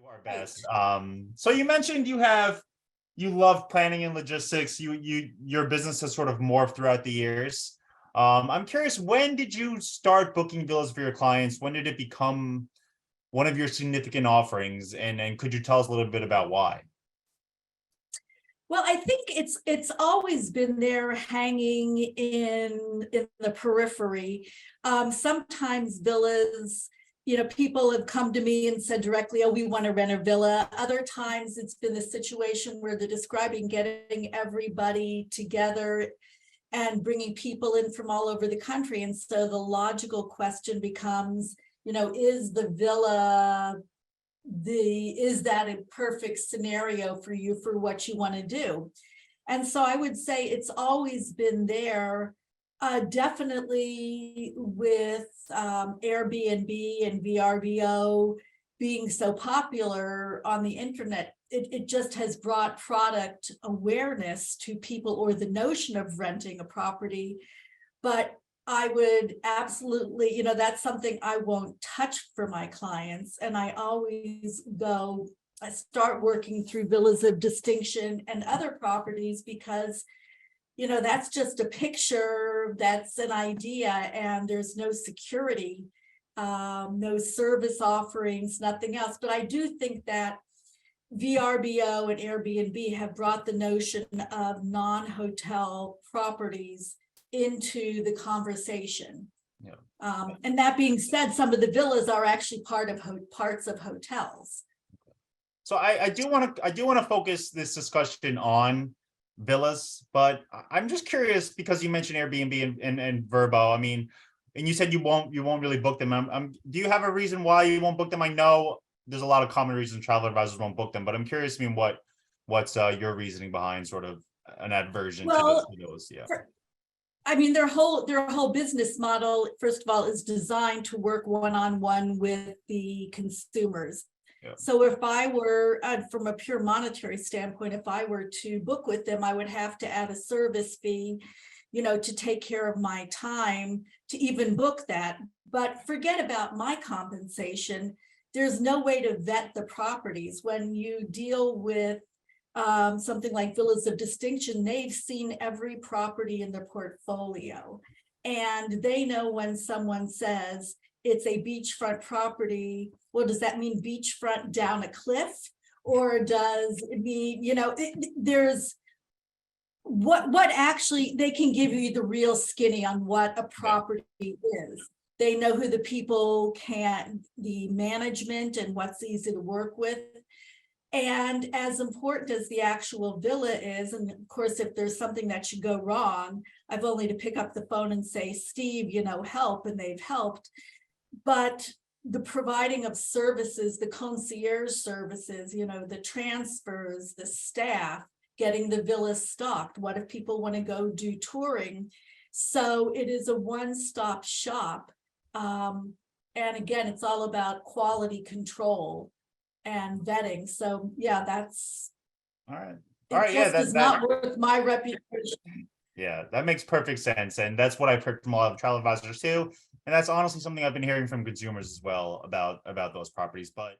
our Right. best. So you mentioned you love planning and logistics. Your business has sort of morphed throughout the years. I'm curious, when did you start booking villas for your clients? When did it become one of your significant offerings? And could you tell us a little bit about why? Well, I think it's always been there hanging in the periphery. Sometimes villas, people have come to me and said directly, oh, we want to rent a villa. Other times it's been a situation where they're describing getting everybody together and bringing people in from all over the country. And so the logical question becomes, is the villa is that a perfect scenario for you for what you want to do? And so I would say it's always been there, definitely with Airbnb and VRBO being so popular on the internet. It just has brought product awareness to people, or the notion of renting a property. But I would absolutely, that's something I won't touch for my clients. And I start working through villas of distinction and other properties because, that's just a picture, that's an idea, and there's no security, no service offerings, nothing else. But I do think that VRBO and Airbnb have brought the notion of non-hotel properties into the conversation. Yeah. And that being said, some of the villas are actually parts of hotels. So I do want to focus this discussion on villas, but I'm just curious because you mentioned Airbnb and Verbo. I mean, and you said you won't really book them. Do you have a reason why you won't book them? I know there's a lot of common reasons travel advisors won't book them, but I'm curious. I mean, what's your reasoning behind sort of an aversion to those? Yeah. Their whole business model, first of all, is designed to work one-on-one with the consumers. Yeah. So if I were, from a pure monetary standpoint, if I were to book with them, I would have to add a service fee, to take care of my time to even book that. But forget about my compensation. There's no way to vet the properties. When you deal with something like Villas of Distinction, they've seen every property in their portfolio. And they know when someone says it's a beachfront property, well, does that mean beachfront down a cliff? Or does it mean, there's what actually, they can give you the real skinny on what a property is. They know who the people the management and what's easy to work with. And as important as the actual villa is, and of course, if there's something that should go wrong, I've only to pick up the phone and say, Steve, help, and they've helped. But the providing of services, the concierge services, the transfers, the staff, getting the villa stocked. What if people want to go do touring? So it is a one-stop shop. And again, it's all about quality control and vetting. So yeah, that's all right. Yeah, that's not worth my reputation. Yeah, that makes perfect sense. And that's what I've heard from a lot of travel advisors too. And that's honestly something I've been hearing from consumers as well about those properties. But